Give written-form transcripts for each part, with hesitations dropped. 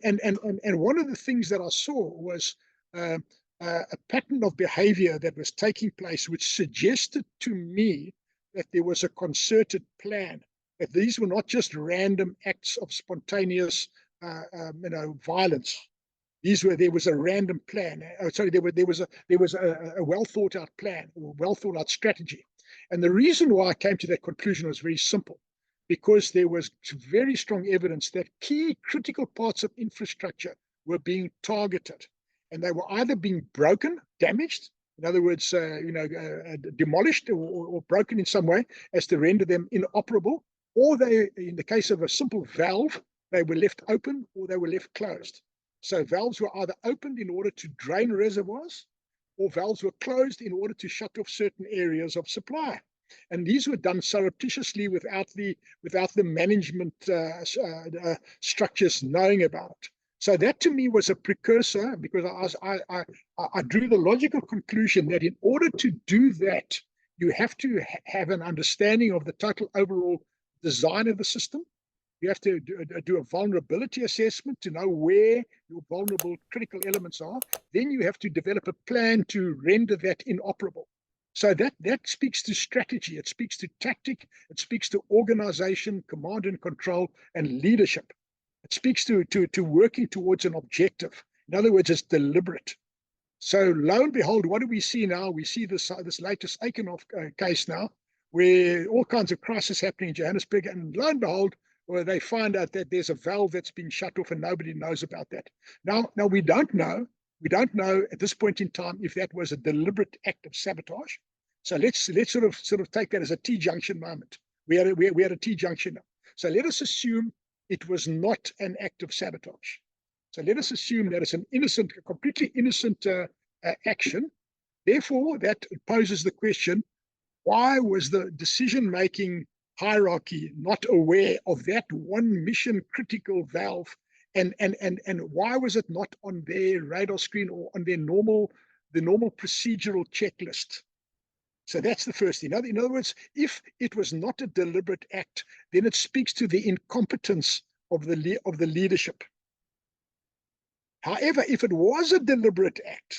And one of the things that I saw was a pattern of behavior that was taking place, which suggested to me that there was a concerted plan, that these were not just random acts of spontaneous violence. There was a random plan. There was a well thought out plan, or well thought out strategy. And the reason why I came to that conclusion was very simple, because there was very strong evidence that key critical parts of infrastructure were being targeted, and they were either being broken, damaged, in other words, demolished or broken in some way as to render them inoperable, or they, in the case of a simple valve, they were left open or they were left closed. So valves were either opened in order to drain reservoirs, or valves were closed in order to shut off certain areas of supply. And these were done surreptitiously without the management structures knowing about it. So that to me was a precursor, because I drew the logical conclusion that in order to do that, you have to have an understanding of the total overall design of the system. You have to do a vulnerability assessment to know where your vulnerable critical elements are. Then you have to develop a plan to render that inoperable. So that speaks to strategy, it speaks to tactic, it speaks to organization, command and control, and leadership. It speaks to working towards an objective. In other words, it's deliberate. So lo and behold, what do we see now? We see this latest Aikenhof case now, where all kinds of crisis happening in Johannesburg, and lo and behold, where they find out that there's a valve that's been shut off and nobody knows about that. Now we don't know. We don't know at this point in time if that was a deliberate act of sabotage. So let's sort of take that as a T-junction moment. We had a T-junction now. So let us assume it was not an act of sabotage. So let us assume that it's an innocent, completely innocent action. Therefore, that poses the question: why was the decision-making hierarchy not aware of that one mission-critical valve? And why was it not on their radar screen or on their normal procedural checklist? So that's the first thing. In other words, if it was not a deliberate act, then it speaks to the incompetence of the leadership. However, if it was a deliberate act,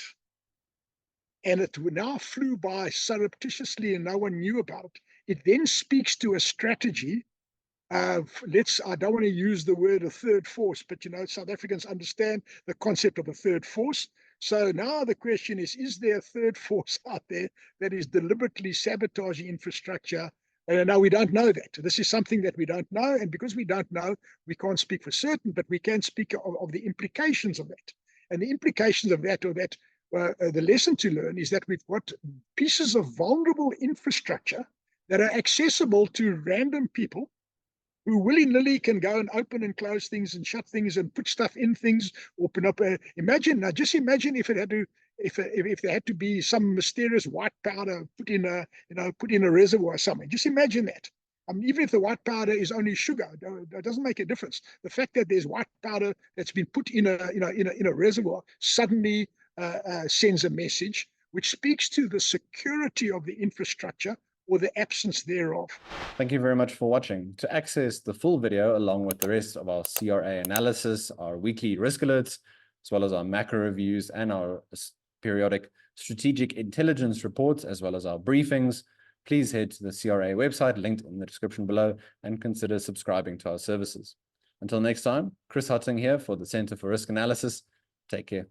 and it now flew by surreptitiously and no one knew about it, it then speaks to a strategy of, I don't want to use the word a third force, but South Africans understand the concept of a third force. So now the question is there a third force out there that is deliberately sabotaging infrastructure? And now we don't know that. This is something that we don't know. And because we don't know, we can't speak for certain, but we can speak of the implications of that. And the implications of that, the lesson to learn is that we've got pieces of vulnerable infrastructure that are accessible to random people who willy-nilly can go and open and close things and shut things and put stuff in things, open up. Just imagine if there had to be some mysterious white powder put in a reservoir somewhere. Just imagine that. Even if the white powder is only sugar, it doesn't make a difference. The fact that there's white powder that's been put in a reservoir suddenly sends a message which speaks to the security of the infrastructure or the absence thereof. Thank you very much for watching. To access the full video along with the rest of our CRA analysis, our weekly risk alerts, as well as our macro reviews and our periodic strategic intelligence reports, as well as our briefings, please head to the CRA website linked in the description below and consider subscribing to our services. Until next time, Chris Hattingh here for the Center for Risk Analysis. Take care.